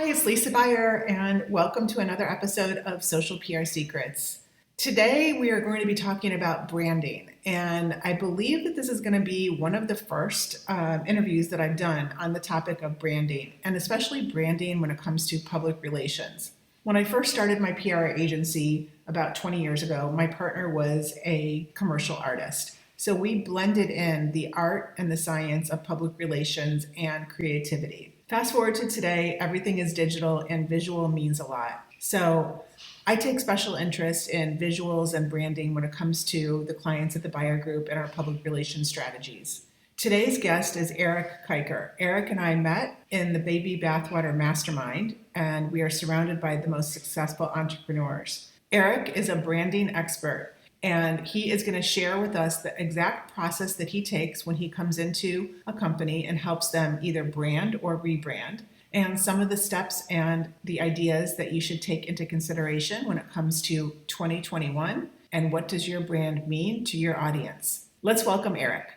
Hi, it's Lisa Beyer, and welcome to another episode of Social PR Secrets. Today, we are going to be talking about branding, and I believe that this is going to be one of the first interviews that I've done on the topic of branding, and especially branding when it comes to public relations. When I first started my PR agency about 20 years ago, my partner was a commercial artist. So we blended in the art and the science of public relations and creativity. Fast forward to today, everything is digital and visual means a lot. So I take special interest in visuals and branding when it comes to the clients at the buyer group and our public relations strategies. Today's guest is Eric Kiker. Eric and I met in the Baby Bathwater Mastermind, and we are surrounded by the most successful entrepreneurs. Eric is a branding expert, and he is going to share with us the exact process that he takes when he comes into a company and helps them either brand or rebrand, and some of the steps and the ideas that you should take into consideration when it comes to 2021 and what does your brand mean to your audience. Let's welcome Eric.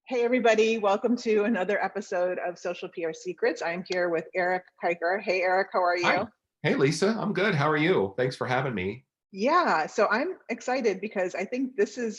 Hey everybody, welcome to another episode of Social PR Secrets. I'm here with Eric Kiker. Hey Eric, how are you? Hi. Hey Lisa, I'm good. How are you? Thanks for having me. Yeah, so I'm excited because I think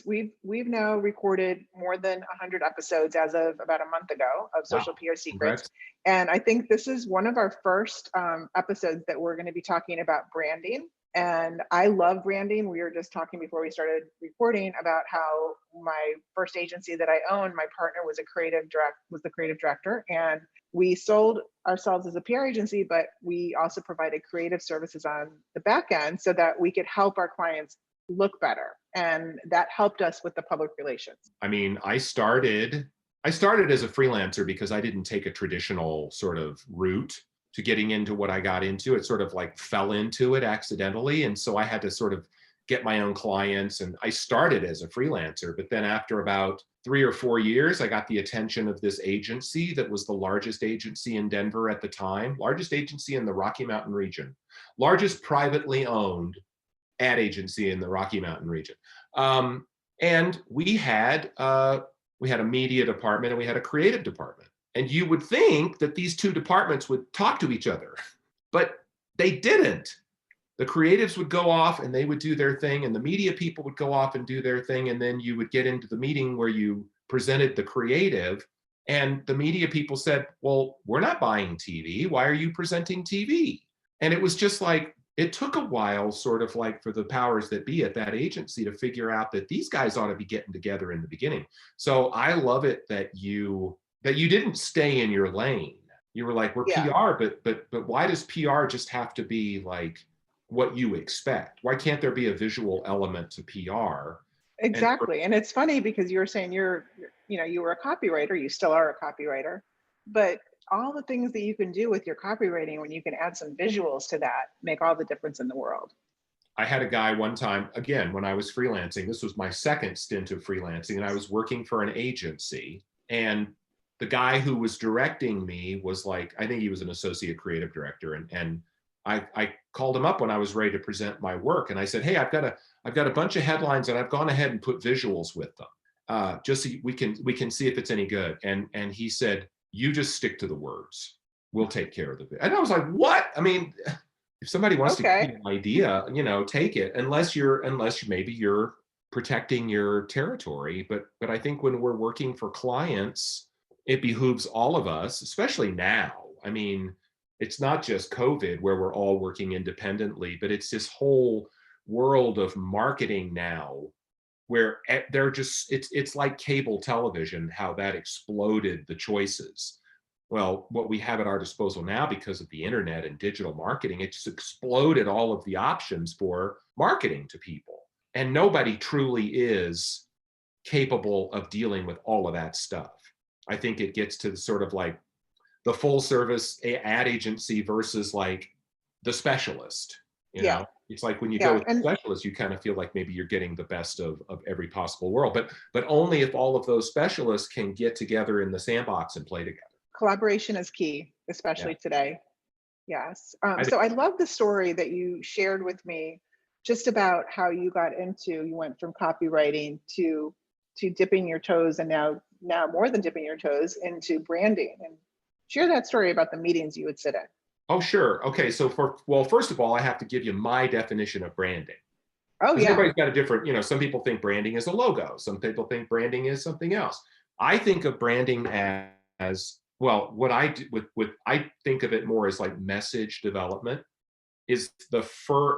we've now recorded more than 100 episodes as of about a month ago of Social Wow. PR Secrets. Congrats. And I think this is one of our first episodes that we're going to be talking about branding. And I love branding. We were just talking before we started recording about how my first agency that I owned, my partner was the creative director, and we sold ourselves as a PR agency, but we also provided creative services on the back end so that we could help our clients look better. And that helped us with the public relations. I mean, I started as a freelancer because I didn't take a traditional sort of route to getting into what I got into. It sort of like fell into it accidentally. And so I had to sort of get my own clients. And I started as a freelancer, but then after about 3 or 4 years, I got the attention of this agency that was the largest agency in Denver at the time, largest agency in the Rocky Mountain region, largest privately owned ad agency in the Rocky Mountain region. And we had a media department and we had a creative department. And you would think that these two departments would talk to each other, but they didn't. The creatives would go off and they would do their thing, and the media people would go off and do their thing. And then you would get into the meeting where you presented the creative, and the media people said, well, we're not buying TV. Why are you presenting TV? And it was just like, it took a while, sort of like for the powers that be at that agency to figure out that these guys ought to be getting together in the beginning. So I love it that you didn't stay in your lane. You were like, we're PR, but why does PR just have to be like what you expect? Why can't there be a visual element to PR? Exactly. And it's funny because you were saying you were a copywriter, you still are a copywriter, but all the things that you can do with your copywriting when you can add some visuals to that make all the difference in the world. I had a guy one time, again, when I was freelancing, this was my second stint of freelancing, and I was working for an agency, and the guy who was directing me was like, I think he was an associate creative director. And I called him up when I was ready to present my work. And I said, hey, I've got a bunch of headlines and I've gone ahead and put visuals with them. Just so we can see if it's any good. And he said, you just stick to the words. We'll take care of the video. And I was like, what? I mean, if somebody wants to give you an idea, take it, unless maybe you're protecting your territory. But I think when we're working for clients, it behooves all of us, especially now. I mean, it's not just COVID where we're all working independently, but it's this whole world of marketing now where it's like cable television, how that exploded the choices. Well, what we have at our disposal now because of the internet and digital marketing, it just exploded all of the options for marketing to people. And nobody truly is capable of dealing with all of that stuff. I think it gets to sort of like the full service ad agency versus like the specialist. You know, it's like when you go with the specialist, you kind of feel like maybe you're getting the best of every possible world, but only if all of those specialists can get together in the sandbox and play together. Collaboration is key, especially today. Yes. So I love the story that you shared with me just about how you went from copywriting to dipping your toes and now now more than dipping your toes into branding, and share that story about the meetings you would sit in. Oh, sure. Okay. So well, first of all, I have to give you my definition of branding. Oh Because yeah. everybody's got a different, some people think branding is a logo. Some people think branding is something else. I think of branding as well, what I do with I think of it more as like message development is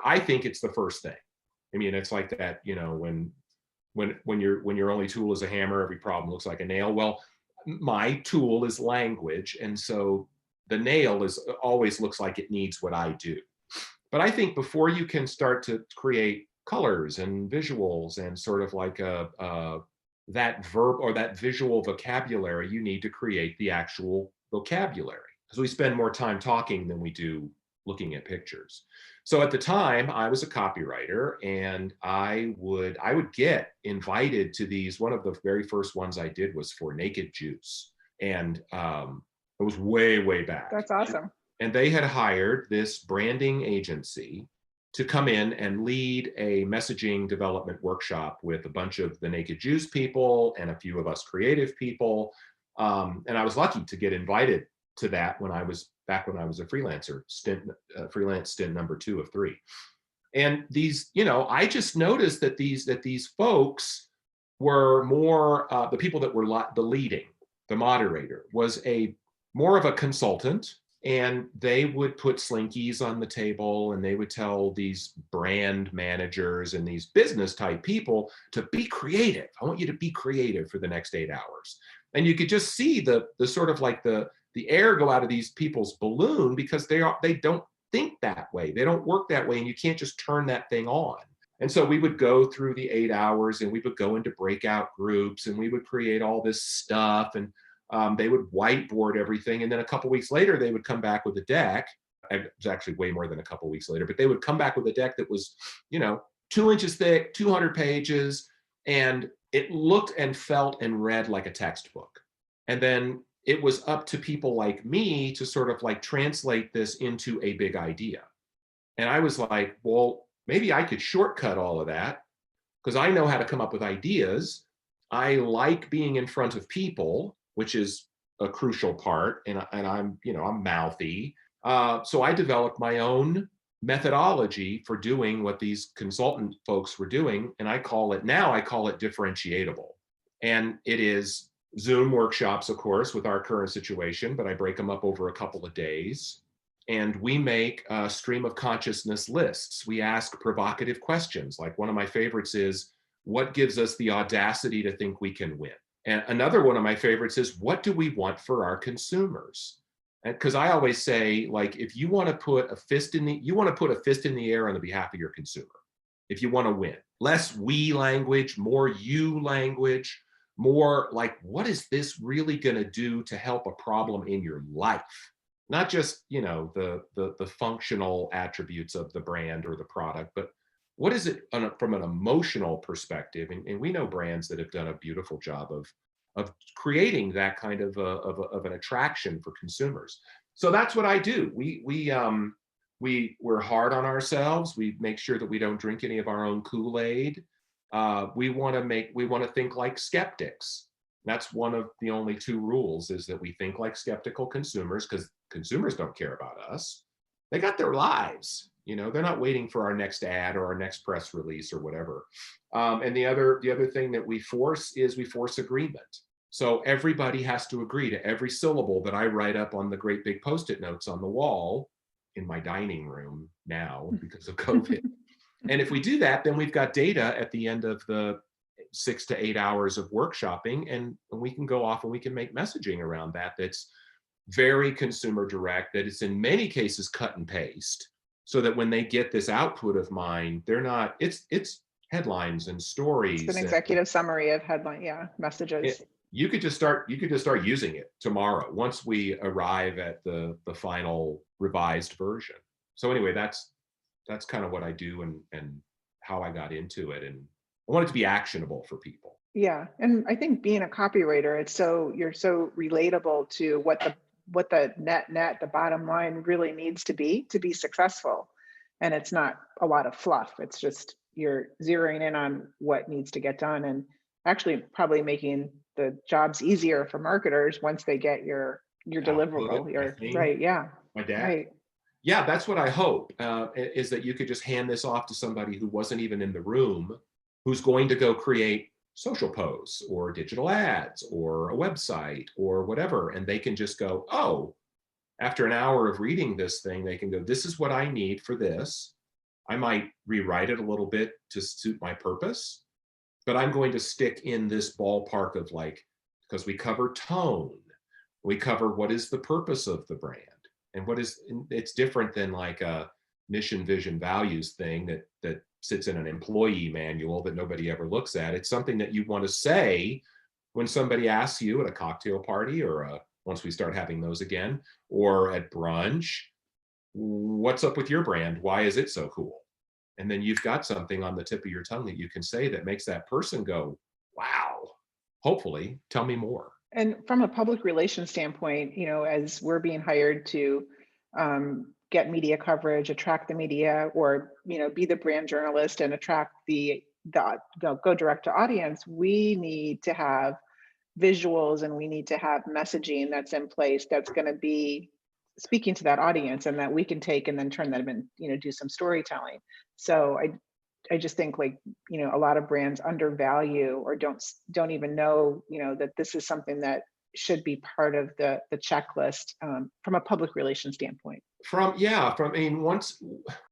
I think it's the first thing. I mean, it's like that, when your only tool is a hammer, every problem looks like a nail. Well, my tool is language, and so the nail is always looks like it needs what I do. But I think before you can start to create colors and visuals and sort of like that verb or that visual vocabulary, you need to create the actual vocabulary, because we spend more time talking than we do looking at pictures. So at the time, I was a copywriter, and I would get invited to these. One of the very first ones I did was for Naked Juice, and it was way back. That's awesome. And they had hired this branding agency to come in and lead a messaging development workshop with a bunch of the Naked Juice people and a few of us creative people. And I was lucky to get invited to that when I was a freelancer freelance stint number 2 of 3. And these, I just noticed that these folks were more the people that were the moderator was more of a consultant. And they would put slinkies on the table, and they would tell these brand managers and these business type people to be creative. I want you to be creative for the next 8 hours. And you could just see the sort of like the air go out of these people's balloon, because they don't think that way. They don't work that way, and you can't just turn that thing on. And so we would go through the 8 hours, and we would go into breakout groups, and we would create all this stuff, and they would whiteboard everything. And then a couple weeks later, they would come back with a deck. It was actually way more than a couple weeks later, but they would come back with a deck that was, 2 inches thick, 200 pages, and it looked and felt and read like a textbook. And then it was up to people like me to sort of like translate this into a big idea. And I was like, well, maybe I could shortcut all of that, because I know how to come up with ideas. I like being in front of people, which is a crucial part. And I'm mouthy. So I developed my own methodology for doing what these consultant folks were doing. And I call it differentiable. And it is Zoom workshops, of course, with our current situation, but I break them up over a couple of days. And we make a stream of consciousness lists. We ask provocative questions. Like, one of my favorites is, what gives us the audacity to think we can win? And another one of my favorites is, what do we want for our consumers? And because I always say, like, if you want to put a fist in the air on the behalf of your consumer, if you want to win, less we language, more you language, more like, what is this really going to do to help a problem in your life? Not just, the functional attributes of the brand or the product, but what is it from an emotional perspective? And we know brands that have done a beautiful job of creating that kind of an attraction for consumers. So that's what I do. We're hard on ourselves. We make sure that we don't drink any of our own Kool-Aid. We want to think like skeptics. That's one of the only 2 rules, is that we think like skeptical consumers, because consumers don't care about us. They got their lives. They're not waiting for our next ad or our next press release or whatever. And the other thing that we force agreement. So everybody has to agree to every syllable that I write up on the great big Post-it notes on the wall in my dining room now because of COVID. And if we do that, then we've got data at the end of the 6 to 8 hours of workshopping, and we can go off and we can make messaging around that that's very consumer direct, that it's in many cases cut and paste, so that when they get this output of mine, they're not, it's headlines and stories. It's an executive summary of messages. You could just start using it tomorrow once we arrive at the final revised version. So anyway, that's kind of what I do and how I got into it. And I want it to be actionable for people. Yeah. And I think being a copywriter, you're so relatable to what the net, the bottom line really needs to be successful. And it's not a lot of fluff. It's just, you're zeroing in on what needs to get done, and actually probably making the job's easier for marketers once they get your Download it, deliverable, my your thing, right, yeah, my dad. right, Yeah, that's what I hope, is that you could just hand this off to somebody who wasn't even in the room, who's going to go create social posts or digital ads or a website or whatever. And they can just go, oh, after an hour of reading this thing, they can go, this is what I need for this. I might rewrite it a little bit to suit my purpose, but I'm going to stick in this ballpark of like, because we cover tone, we cover what is the purpose of the brand, and what is, it's different than like a mission, vision, values thing that sits in an employee manual that nobody ever looks at. It's something that you want to say when somebody asks you at a cocktail party or once we start having those again, or at brunch, what's up with your brand? Why is it so cool? And then you've got something on the tip of your tongue that you can say that makes that person go, wow, hopefully, tell me more. and from a public relations standpoint, as we're being hired to get media coverage, attract the media, or be the brand journalist and attract the go direct to audience, we need to have visuals and we need to have messaging that's in place that's going to be speaking to that audience and that we can take and then turn them in, do some storytelling. So I just think, like, a lot of brands undervalue or don't even know, that this is something that should be part of the checklist from a public relations standpoint. I mean, once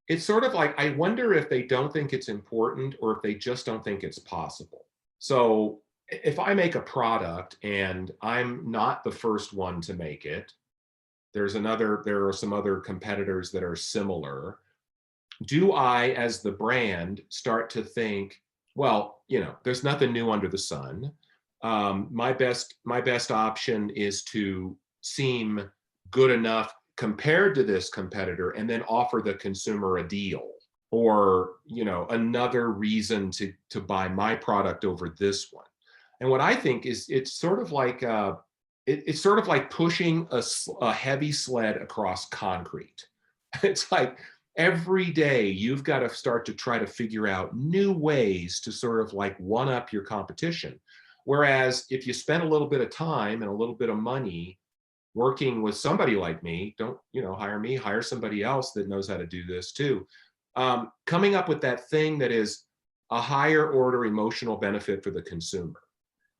it's sort of like, I wonder if they don't think it's important or if they just don't think it's possible. So if I make a product and I'm not the first one to make it, there are some other competitors that are similar. Do I, as the brand, start to think, well, there's nothing new under the sun. My best option is to seem good enough compared to this competitor and then offer the consumer a deal or another reason to buy my product over this one. And what I think is it's sort of like it's sort of like pushing a heavy sled across concrete. It's like every day you've got to start to try to figure out new ways to sort of like one up your competition. Whereas if you spend a little bit of time and a little bit of money working with somebody like me, don't hire me, hire somebody else that knows how to do this too. Coming up with that thing that is a higher order emotional benefit for the consumer.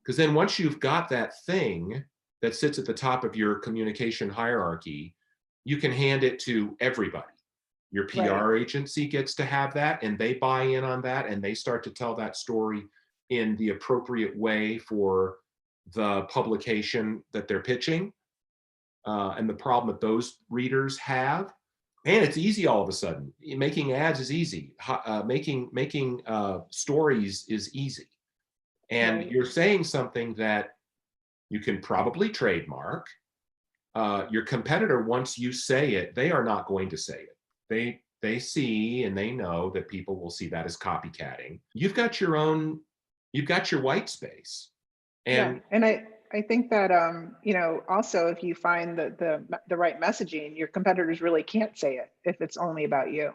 Because then once you've got that thing that sits at the top of your communication hierarchy, you can hand it to everybody. Your Right. PR agency gets to have that and they buy in on that and they start to tell that story in the appropriate way for the publication that they're pitching. And the problem that those readers have, and it's easy all of a sudden. Making ads is easy. Making stories is easy. And Right. you're saying something that you can probably trademark. Your competitor, once you say it, they are not going to say it. They see and they know that people will see that as copycatting. You've got your white space. Yeah. And And I think that also if you find the right messaging, your competitors really can't say it if it's only about you.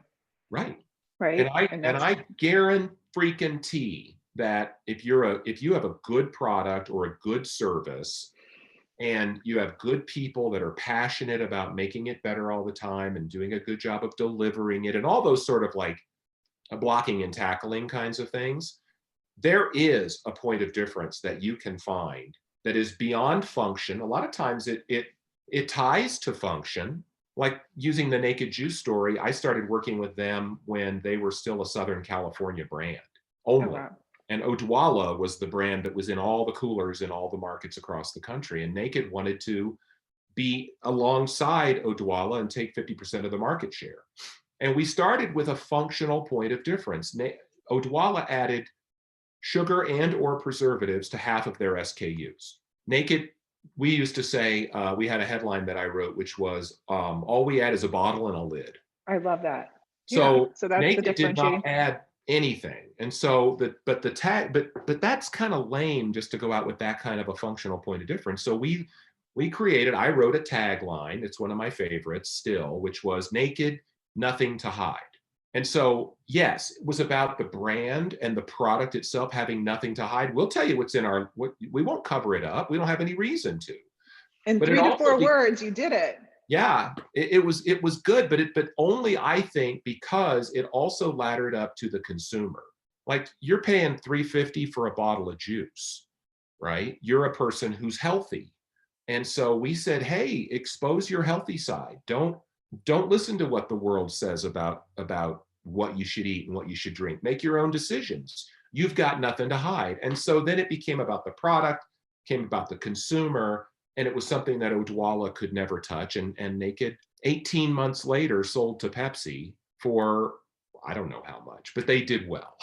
right. And Right. I And and that's I guarantee that if you have a good product or a good service and you have good people that are passionate about making it better all the time and doing a good job of delivering it and all those sort of like blocking and tackling kinds of things, there is a point of difference that you can find that is beyond function. A lot of times it ties to function. Like using the Naked Juice story, I started working with them when they were still a Southern California brand oh only. wow. And Odwalla was the brand that was in all the coolers in all the markets across the country. And Naked wanted to be alongside Odwalla and take 50% of the market share. And we started with a functional point of difference. Odwalla added sugar and or preservatives to half of their SKUs. Naked, we used to say, we had a headline that I wrote, which was, all we add is a bottle and a lid. I love that. Yeah. So So that's the Naked did not differentiating. add anything. And so the tag, but that's kind of lame just to go out with that kind of a functional point of difference. So I wrote a tagline, it's one of my favorites still, which was naked, nothing to hide. And so, yes, it was about the brand and the product itself having nothing to hide. We'll tell you what's in what we won't cover it up. We don't have any reason to. In But it 3 to 4 also, words, you did it. yeah, it was good, but only I think because it also laddered up to the consumer. Like you're paying $3.50 for a bottle of juice, right? You're a person who's healthy. And so we said, hey, expose your healthy side. Don't listen to what the world says about what you should eat and what you should drink. Make your own decisions. You've got nothing to hide. And so then it became about the product, came about the consumer, and it was something that Odwalla could never touch. And Naked, 18 months later, sold to Pepsi for I don't know how much, but they did well.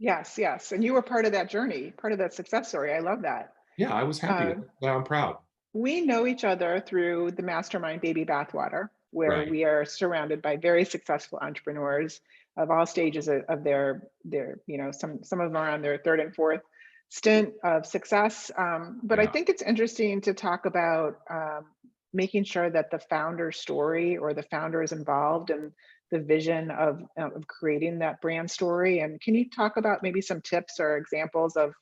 Yes, yes. And you were part of that journey, part of that success story. I love that. Yeah, I was happy. Uh, I'm proud. we know each other through the mastermind Baby Bathwater, where Right. we are surrounded by very successful entrepreneurs of all stages of their, some of them are on their third and fourth stint of success. But I Yeah. think it's interesting to talk about making sure that the founder story or the founder is involved in the vision of creating that brand story. And can you talk about maybe some tips or examples of,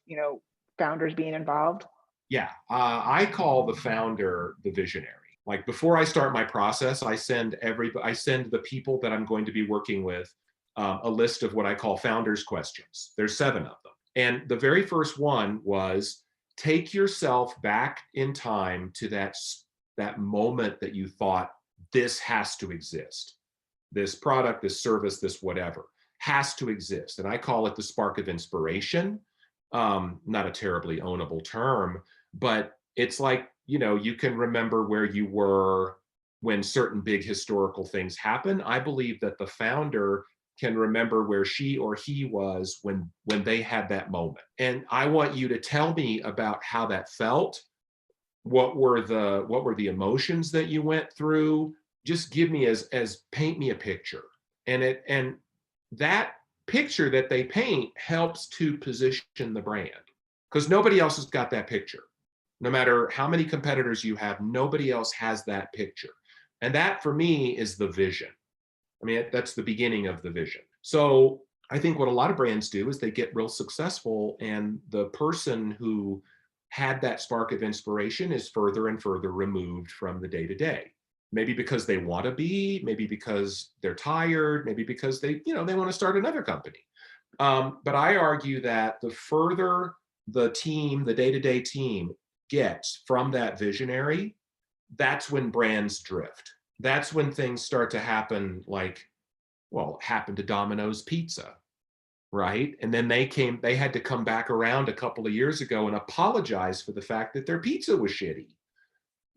founders being involved? Yeah, I call the founder the visionary. Like before I start my process, I send the people that I'm going to be working with a list of what I call founders questions. There's 7 of them, and the very first one was take yourself back in time to that moment that you thought this has to exist. This product, this service, this whatever has to exist, and I call it the spark of inspiration. Not a terribly ownable term, but it's like, you can remember where you were when certain big historical things happen. I believe that the founder can remember where she or he was when they had that moment. And I want you to tell me about how that felt. What were the emotions that you went through? Just give me as paint me a picture. And that picture that they paint helps to position the brand because nobody else has got that picture. No matter how many competitors you have, nobody else has that picture. And that for me is the vision. I mean, that's the beginning of the vision. So I think what a lot of brands do is they get real successful, and the person who had that spark of inspiration is further and further removed from the day to day. Maybe because they want to be, maybe because they're tired, maybe because they want to start another company. But I argue that the further the team, the day-to-day team gets from that visionary, that's when brands drift. That's when things start to happen like, well, it happened to Domino's Pizza, right? And then they had to come back around a couple of years ago and apologize for the fact that their pizza was shitty.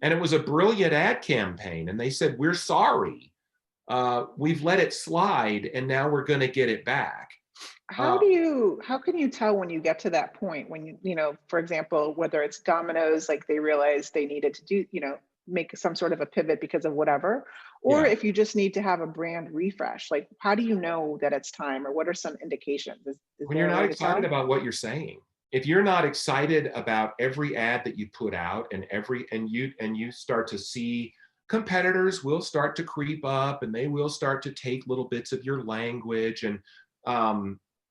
And it was a brilliant ad campaign. And they said, we're sorry. We've let it slide and now we're going to get it back. Uh, How can you tell when you get to that point when for example, whether it's Domino's, like they realized they needed to do, make some sort of a pivot because of whatever, or yeah. if you just need to have a brand refresh, like how do you know that it's time, or what are some indications? Is When you're there a not way to excited tell? about what you're saying, if you're not excited about every ad that you put out and you start to see competitors will start to creep up and they will start to take little bits of your language and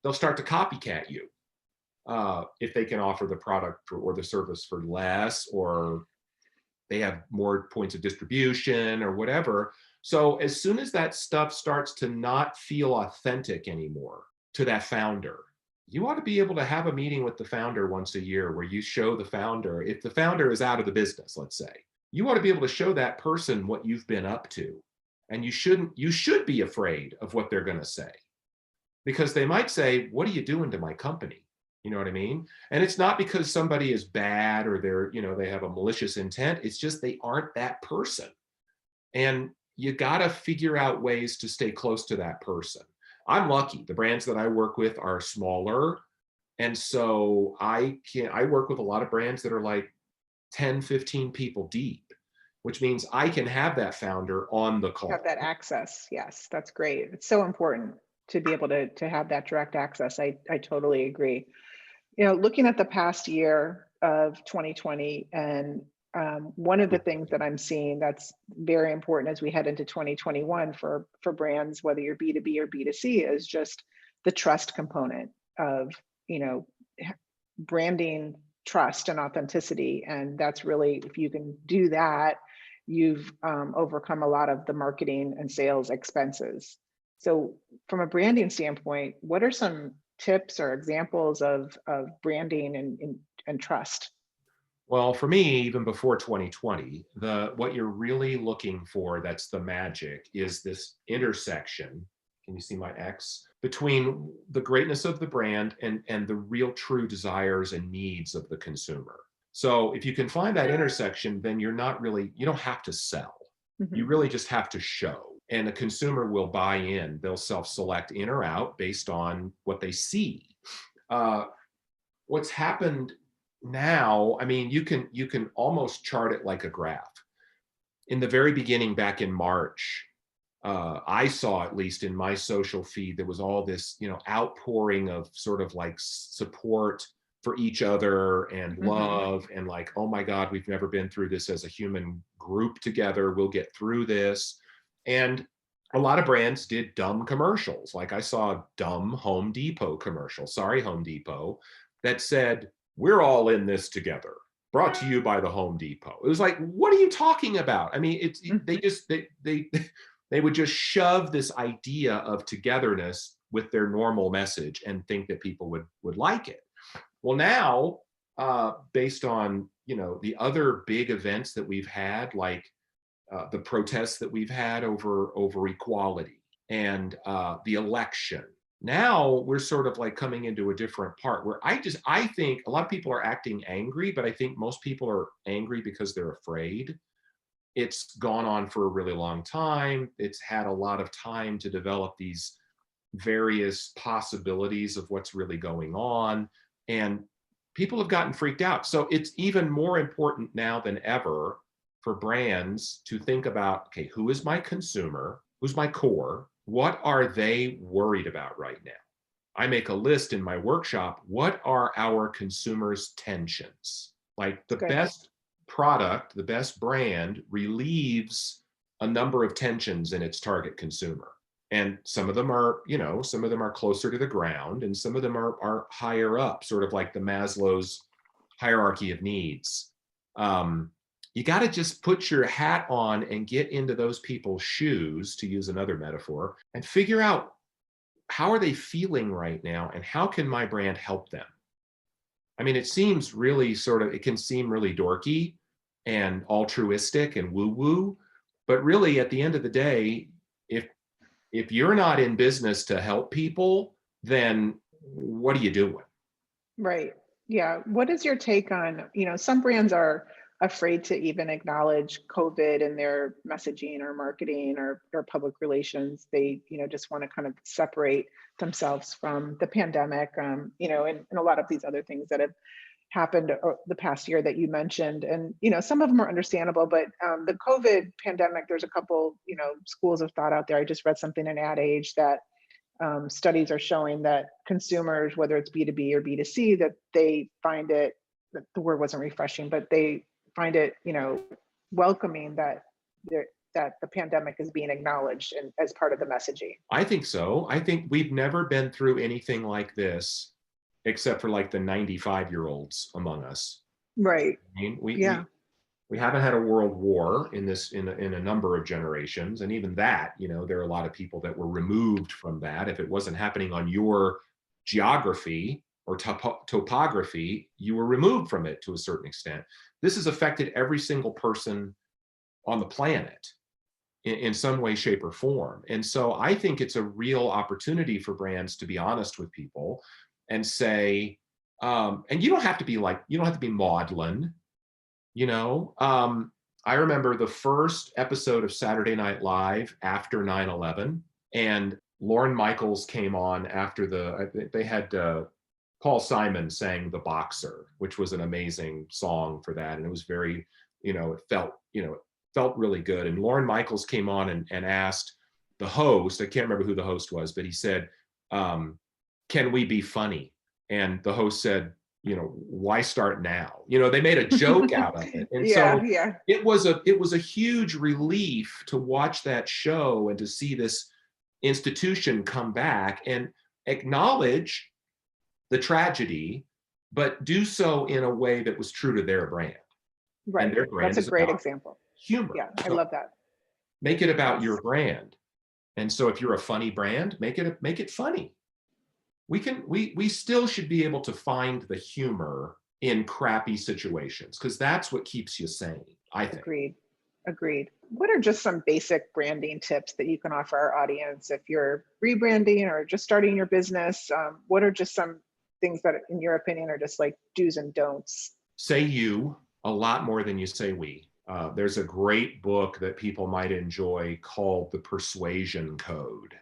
they'll start to copycat you if they can offer the product or the service for less, or they have more points of distribution or whatever. So as soon as that stuff starts to not feel authentic anymore to that founder, you ought to be able to have a meeting with the founder once a year where you show the founder, if the founder is out of the business, let's say, you ought to be able to show that person what you've been up to. And you should be afraid of what they're going to say, because they might say, what are you doing to my company? You know what I mean? And it's not because somebody is bad or they have a malicious intent. It's just they aren't that person. And you got to figure out ways to stay close to that person. I'm lucky. The brands that I work with are smaller. And so I work with a lot of brands that are like 10, 15 people deep, which means I can have that founder on the Have call. that access? Yes, that's great. It's so important to be able to have that direct access. I totally agree. Looking at the past year of 2020 and One of the things that I'm seeing that's very important as we head into 2021 for brands, whether you're B2B or B2C, is just the trust component of, you know, branding trust and authenticity. And that's really, if you can do that, you've overcome a lot of the marketing and sales expenses. So from a branding standpoint, what are some tips or examples of branding and trust? Well, for me, even before 2020, what you're really looking for, that's the magic, is this intersection. Can you see my X? Between the greatness of the brand and the real true desires and needs of the consumer. So if you can find that intersection, then you don't have to sell. You Mhm. really just have to show. And the consumer will buy in. They'll self-select in or out based on what they see. What's happened now, I mean, you can almost chart it like a graph. In the very beginning, back in March, I saw, at least in my social feed, there was all this, outpouring of sort of like support for each other and Mhm. love, and like, oh my God, we've never been through this as a human group together. We'll get through this. And a lot of brands did dumb commercials. Like I saw a dumb Home Depot commercial, sorry, Home Depot, that said, we're all in this together, brought to you by the Home Depot. It was like, what are you talking about? I mean, they Mhm. just, they would just shove this idea of togetherness with their normal message and think that people would like it. Well, now, based on, the other big events that we've had, like the protests that we've had over equality, and the election. Now we're sort of like coming into a different part where I think a lot of people are acting angry, but I think most people are angry because they're afraid. It's gone on for a really long time. It's had a lot of time to develop these various possibilities of what's really going on. And people have gotten freaked out. So it's even more important now than ever for brands to think about, okay, who is my consumer? Who's my core? What are they worried about right now? I make a list in my workshop. What are our consumers' tensions? Like the Good. best product, the best brand relieves a number of tensions in its target consumer. And some of them are, some of them are closer to the ground, and some of them are higher up, sort of like the Maslow's hierarchy of needs. You got to just put your hat on and get into those people's shoes, to use another metaphor, and figure out, how are they feeling right now, and how can my brand help them? I mean, it can seem really dorky and altruistic and woo woo, but really at the end of the day, if you're not in business to help people, then what are you doing? Right. Yeah. What is your take on, some brands are afraid to even acknowledge COVID in their messaging or marketing or public relations. They, just want to kind of separate themselves from the pandemic, and a lot of these other things that have happened the past year that you mentioned. And, some of them are understandable, but the COVID pandemic, there's a couple, schools of thought out there. I just read something in Ad Age that studies are showing that consumers, whether it's B2B or B2C, that they find it, the word wasn't refreshing, but they find it, welcoming that that the pandemic is being acknowledged and as part of the messaging. I think so. I think we've never been through anything like this, except for like the 95-year-olds among us. Right. I mean, Yeah. we haven't had a world war in a number of generations, and even that, there are a lot of people that were removed from that. If it wasn't happening on your geography or topography, you were removed from it to a certain extent. This has affected every single person on the planet in some way, shape, or form. And so I think it's a real opportunity for brands to be honest with people and say, and you don't have to be maudlin. I remember the first episode of Saturday Night Live after 9/11, and Lorne Michaels came on after they had Paul Simon sang The Boxer, which was an amazing song for that. And it was very, it felt really good. And Lorne Michaels came on and asked the host, I can't remember who the host was, but he said, can we be funny? And the host said, why start now? They made a joke out of it. And Yeah, so yeah. it was a huge relief to watch that show and to see this institution come back and acknowledge the tragedy, but do so in a way that was true to their brand. And Right. their That's brand a is great about example. humor. Yeah, I So love that. make it about Yes. your brand. And so if you're a funny brand, make it funny. We still should be able to find the humor in crappy situations, because that's what keeps you sane, I think. Agreed. Agreed. What are just some basic branding tips that you can offer our audience if you're rebranding or just starting your business? What are just some things that, in your opinion, are just like do's and don'ts? Say you a lot more than you say we. There's a great book that people might enjoy called The Persuasion Code.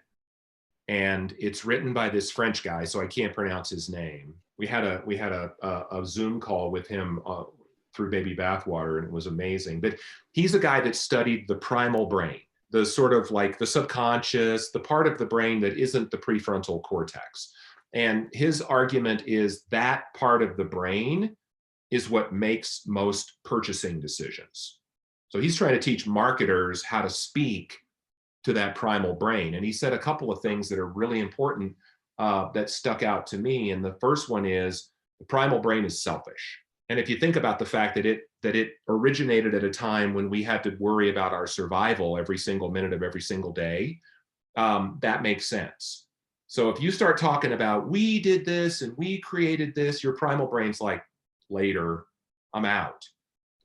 And it's written by this French guy, so I can't pronounce his name. We had a Zoom call with him through Baby Bathwater, and it was amazing. But he's a guy that studied the primal brain, the sort of like the subconscious, the part of the brain that isn't the prefrontal cortex. And his argument is that part of the brain is what makes most purchasing decisions. So he's trying to teach marketers how to speak to that primal brain. And he said a couple of things that are really important that stuck out to me. And the first one is the primal brain is selfish. And if you think about the fact that it originated at a time when we had to worry about our survival every single minute of every single day, that makes sense. So if you start talking about we did this and we created this, your primal brain's like, later, I'm out.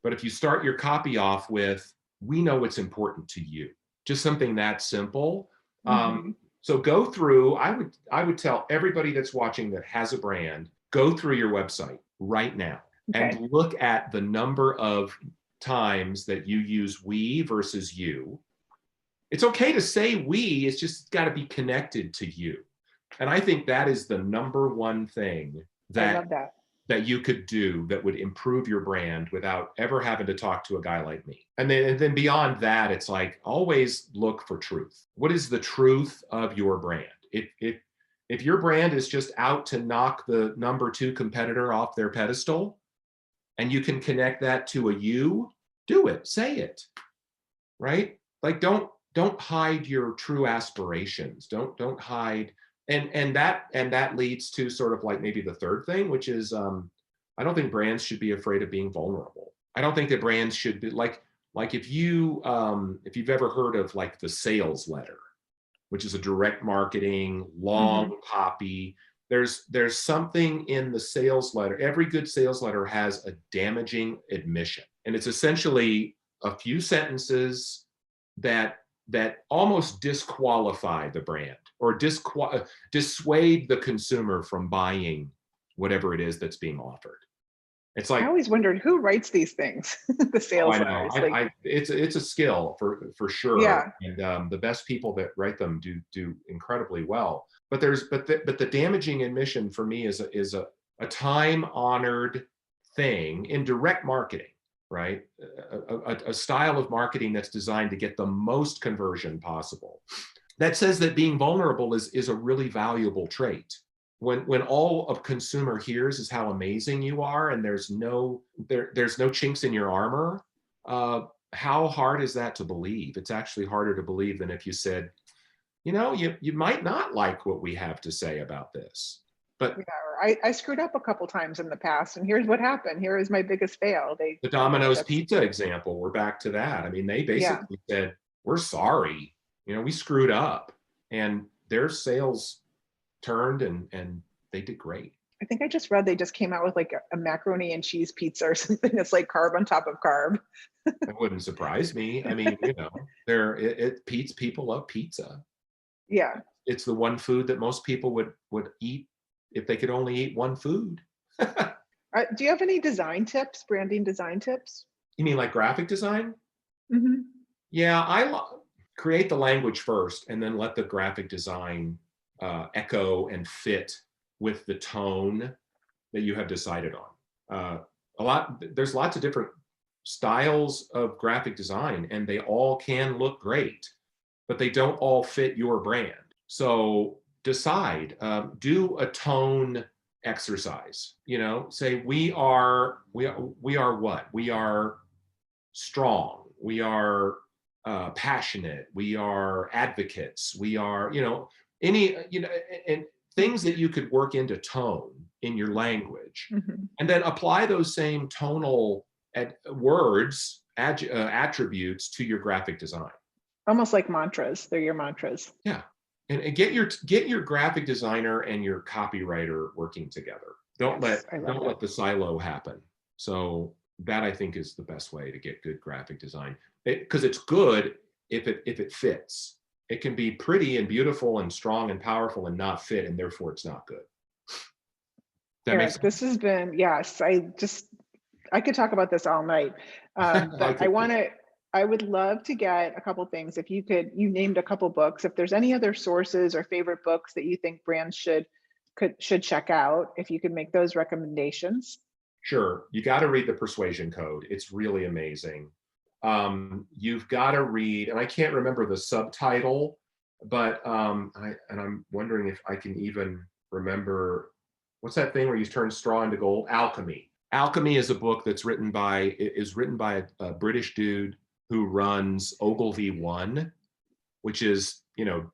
But if you start your copy off with, we know what's important to you, just something that simple. Mm-hmm. So go through, I would tell everybody that's watching that has a brand, go through your website right now Okay. and look at the number of times that you use we versus you. It's okay to say we, it's just got to be connected to you. And I think that is the number one thing I love that. that you could do that would improve your brand without ever having to talk to a guy like me. And then beyond that, it's like always look for truth. What is the truth of your brand? If your brand is just out to knock the number 2 competitor off their pedestal, and you can connect that to a you, do it, say it, right? Like don't hide your true aspirations. Don't hide. And that leads to sort of like maybe the third thing, which is I don't think brands should be afraid of being vulnerable. I don't think that brands should be like if you've ever heard of like the sales letter, which is a direct marketing long copy. There's something in the sales letter. Every good sales letter has a damaging admission, and it's essentially a few sentences that almost disqualify the brand or dissuade the consumer from buying whatever it is that's being offered. It's like, I always wondered who writes these things, the sales I know. letters. It's a skill for sure. Yeah. And the best people that write them do incredibly well. But the damaging admission for me is a time honored thing in direct marketing, right? A style of marketing that's designed to get the most conversion possible. That says that being vulnerable is a really valuable trait. When all a consumer hears is how amazing you are, and there's no chinks in your armor, how hard is that to believe? It's actually harder to believe than if you said, you might not like what we have to say about this. But Yeah, I screwed up a couple times in the past, and here's what happened. Here is my biggest fail. The Domino's pizza example, we're back to that. I mean, they basically said, we're sorry, we screwed up, and their sales turned and they did great. I think I just read they just came out with like a macaroni and cheese pizza or something that's like carb on top of carb. That wouldn't surprise me. I mean, people love pizza. Yeah. It's the one food that most people would eat if they could only eat one food. Do you have any design tips, branding design tips? You mean like graphic design? Mm-hmm. Yeah, I create the language first and then let the graphic design echo and fit with the tone that you have decided on. There's lots of different styles of graphic design, and they all can look great, but they don't all fit your brand. So decide, do a tone exercise. Say we are what? We are strong. We are passionate. We are advocates. We are, any, and things that you could work into tone in your language, and then apply those same tonal words, attributes to your graphic design. Almost like mantras. They're your mantras. Yeah. And get your graphic designer and your copywriter working together. Don't let the silo happen. So that, I think, is the best way to get good graphic design, because it's good if it fits. It can be pretty and beautiful and strong and powerful and not fit, and therefore it's not good. Eric, this has been, yes, I could talk about this all night. But I would love to get a couple things. If you named a couple books, if there's any other sources or favorite books that you think brands should check out, if you could make those recommendations. Sure. You got to read The Persuasion Code. It's really amazing. You've got to read, and I can't remember the subtitle, but I'm wondering if I can even remember, what's that thing where you turn straw into gold? Alchemy. Alchemy is a book that's written by a British dude who runs Ogilvy One, which is,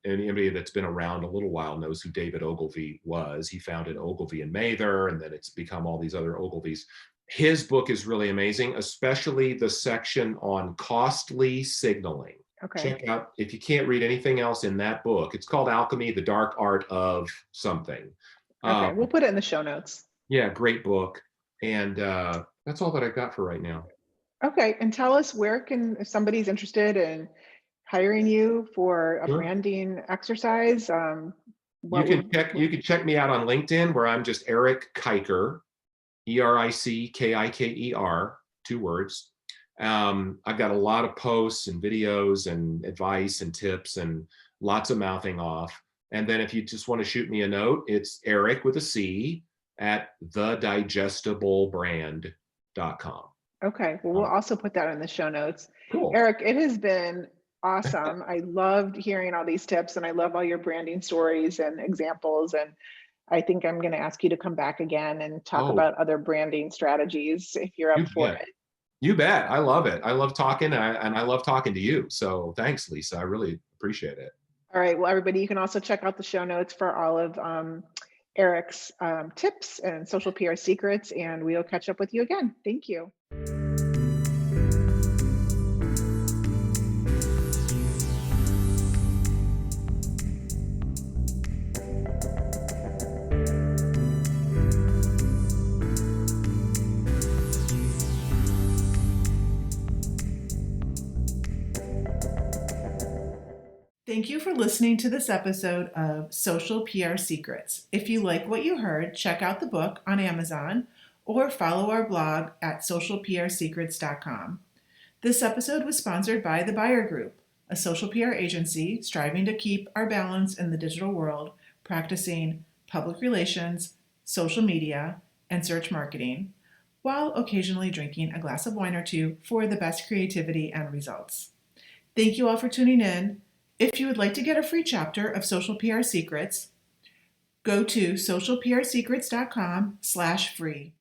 anybody that's been around a little while knows who David Ogilvy was. He founded Ogilvy and Mather, and then it's become all these other Ogilvys. His book is really amazing, especially the section on costly signaling. Okay. Check out, if you can't read anything else in that book, it's called Alchemy, The Dark Art of Something. Okay, we'll put it in the show notes. Yeah, great book. And that's all that I've got for right now. Okay, and tell us, if somebody's interested in hiring you for a branding exercise, you can check me out on LinkedIn, where I'm just Eric Kiker, ERICKIKER, 2 words. I've got a lot of posts and videos and advice and tips and lots of mouthing off. And then if you just want to shoot me a note, it's Eric with a C at thedigestiblebrand.com. Okay, well, we'll also put that in the show notes. Cool. Eric, it has been awesome. I loved hearing all these tips, and I love all your branding stories and examples. And I think I'm going to ask you to come back again and talk about other branding strategies if you're up for it. You bet. I love it. I love talking, and I love talking to you. So thanks, Lisa. I really appreciate it. All right. Well, everybody, you can also check out the show notes for all of Eric's tips and social PR secrets, and we'll catch up with you again. Thank you. Thank you for listening to this episode of Social PR Secrets. If you like what you heard, check out the book on Amazon or follow our blog at socialprsecrets.com. This episode was sponsored by The Buyer Group, a social PR agency striving to keep our balance in the digital world, practicing public relations, social media, and search marketing, while occasionally drinking a glass of wine or two for the best creativity and results. Thank you all for tuning in. If you would like to get a free chapter of Social PR Secrets, go to socialprsecrets.com/free.